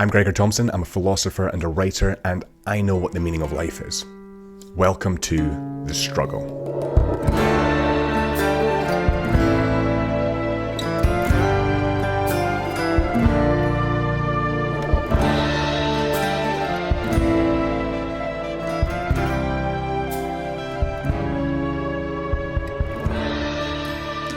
I'm Gregor Thompson, I'm a philosopher and a writer, and I know what the meaning of life is. Welcome to The Struggle.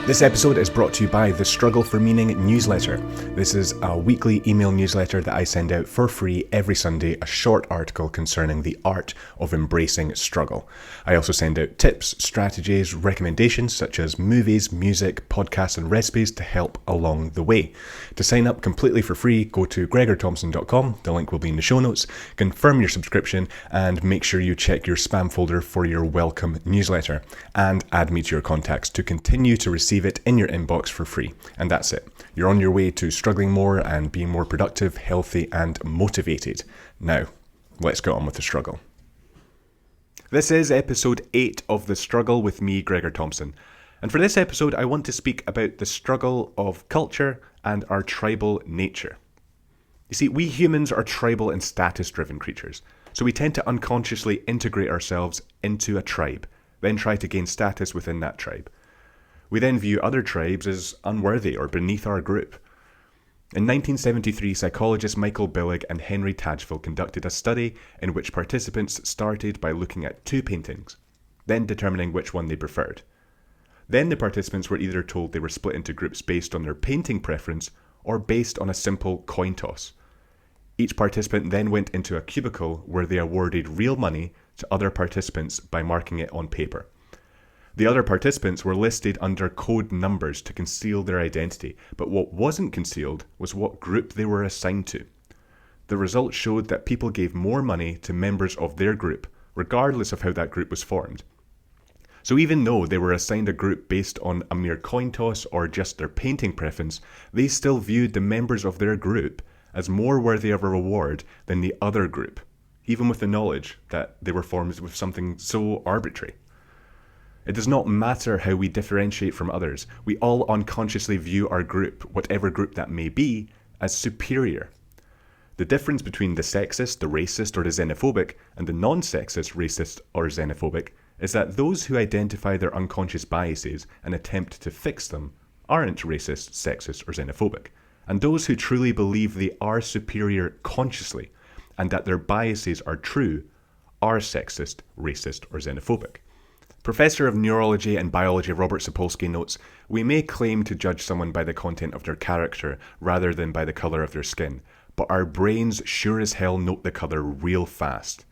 This episode is brought to you by the Struggle for Meaning newsletter. This is a weekly email newsletter that I send out for free every Sunday, a short article concerning the art of embracing struggle. I also send out tips, strategies, recommendations such as movies, music, podcasts and recipes to help along the way. To sign up completely for free, go to gregorthompson.com, the link will be in the show notes, confirm your subscription and make sure you check your spam folder for your welcome newsletter and add me to your contacts to continue to receive it in your inbox for free. And that's it. You're on your way to struggling more and being more productive, healthy and motivated. Now, let's get on with the struggle. This is episode 8 of The Struggle with me, Gregor Thompson. And for this episode, I want to speak about the struggle of culture and our tribal nature. You see, we humans are tribal and status-driven creatures, so we tend to unconsciously integrate ourselves into a tribe, then try to gain status within that tribe. We then view other tribes as unworthy or beneath our group. In 1973, psychologists Michael Billig and Henry Tadgeville conducted a study in which participants started by looking at 2 paintings, then determining which one they preferred. Then the participants were either told they were split into groups based on their painting preference or based on a simple coin toss. Each participant then went into a cubicle where they awarded real money to other participants by marking it on paper. The other participants were listed under code numbers to conceal their identity, but what wasn't concealed was what group they were assigned to. The results showed that people gave more money to members of their group, regardless of how that group was formed. So even though they were assigned a group based on a mere coin toss or just their painting preference, they still viewed the members of their group as more worthy of a reward than the other group, even with the knowledge that they were formed with something so arbitrary. It does not matter how we differentiate from others. We all unconsciously view our group, whatever group that may be, as superior. The difference between the sexist, the racist, or the xenophobic, and the non-sexist, racist, or xenophobic is that those who identify their unconscious biases and attempt to fix them aren't racist, sexist, or xenophobic. And those who truly believe they are superior consciously and that their biases are true are sexist, racist, or xenophobic. Professor of Neurology and Biology Robert Sapolsky notes, "We may claim to judge someone by the content of their character rather than by the colour of their skin, but our brains sure as hell note the colour real fast."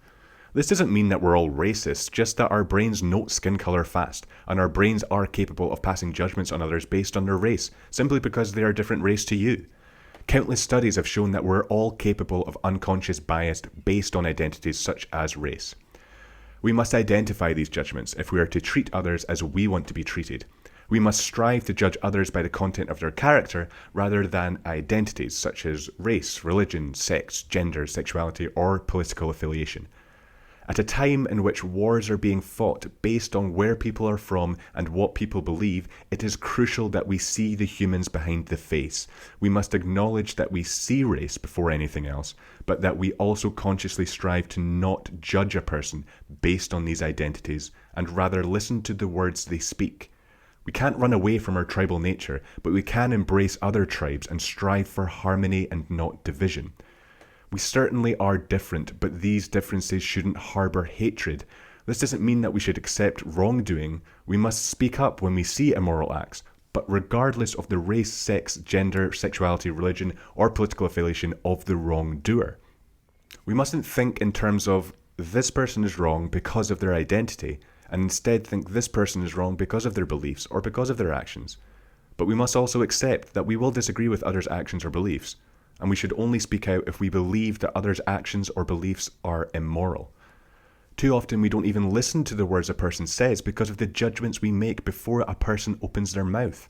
This doesn't mean that we're all racist, just that our brains note skin colour fast, and our brains are capable of passing judgments on others based on their race, simply because they are a different race to you. Countless studies have shown that we're all capable of unconscious bias based on identities such as race. We must identify these judgments if we are to treat others as we want to be treated. We must strive to judge others by the content of their character rather than identities such as race, religion, sex, gender, sexuality, or political affiliation. At a time in which wars are being fought based on where people are from and what people believe, it is crucial that we see the humans behind the face. We must acknowledge that we see race before anything else, but that we also consciously strive to not judge a person based on these identities and rather listen to the words they speak. We can't run away from our tribal nature, but we can embrace other tribes and strive for harmony and not division. We certainly are different, but these differences shouldn't harbour hatred. This doesn't mean that we should accept wrongdoing. We must speak up when we see immoral acts, but regardless of the race, sex, gender, sexuality, religion, or political affiliation of the wrongdoer. We mustn't think in terms of this person is wrong because of their identity, and instead think this person is wrong because of their beliefs or because of their actions. But we must also accept that we will disagree with others' actions or beliefs, and we should only speak out if we believe that others' actions or beliefs are immoral. Too often we don't even listen to the words a person says because of the judgments we make before a person opens their mouth.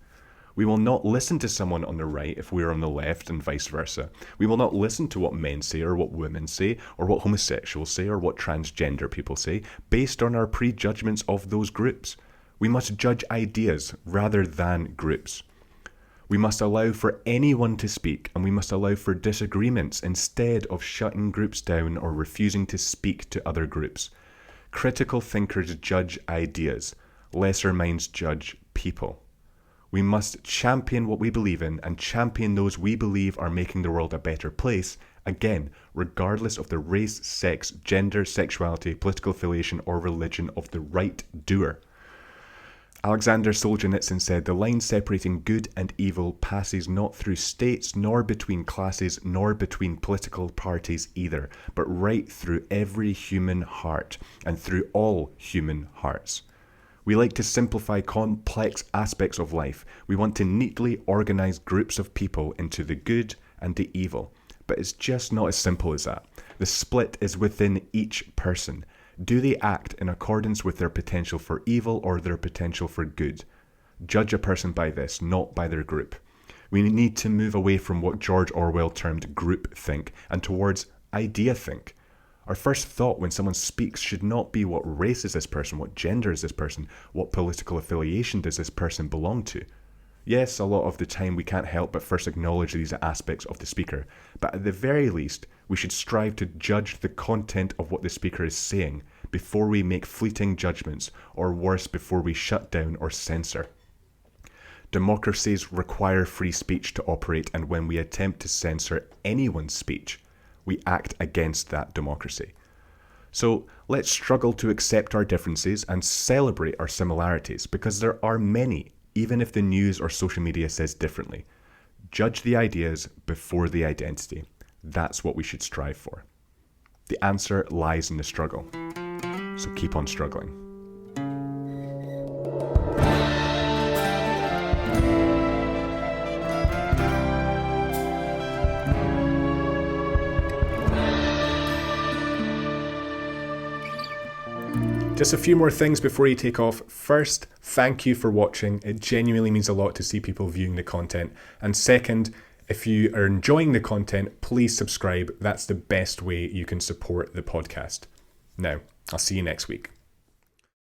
We will not listen to someone on the right if we are on the left and vice versa. We will not listen to what men say or what women say or what homosexuals say or what transgender people say based on our prejudgments of those groups. We must judge ideas rather than groups. We must allow for anyone to speak, and we must allow for disagreements instead of shutting groups down or refusing to speak to other groups. Critical thinkers judge ideas. Lesser minds judge people. We must champion what we believe in and champion those we believe are making the world a better place, again, regardless of the race, sex, gender, sexuality, political affiliation, or religion of the right doer. Alexander Solzhenitsyn said, "The line separating good and evil passes not through states, nor between classes, nor between political parties either, but right through every human heart, and through all human hearts." We like to simplify complex aspects of life. We want to neatly organize groups of people into the good and the evil. But it's just not as simple as that. The split is within each person. Do they act in accordance with their potential for evil or their potential for good? Judge a person by this, not by their group. We need to move away from what George Orwell termed groupthink and towards idea-think. Our first thought when someone speaks should not be what race is this person, what gender is this person, what political affiliation does this person belong to. Yes, a lot of the time we can't help but first acknowledge these aspects of the speaker, but at the very least, we should strive to judge the content of what the speaker is saying before we make fleeting judgments, or worse, before we shut down or censor. Democracies require free speech to operate, and when we attempt to censor anyone's speech, we act against that democracy. So let's struggle to accept our differences and celebrate our similarities, because there are many, even if the news or social media says differently. Judge the ideas before the identity. That's what we should strive for. The answer lies in the struggle. So keep on struggling. Just a few more things before you take off. First, thank you for watching. It genuinely means a lot to see people viewing the content. And second, if you are enjoying the content, please subscribe. That's the best way you can support the podcast. Now, I'll see you next week.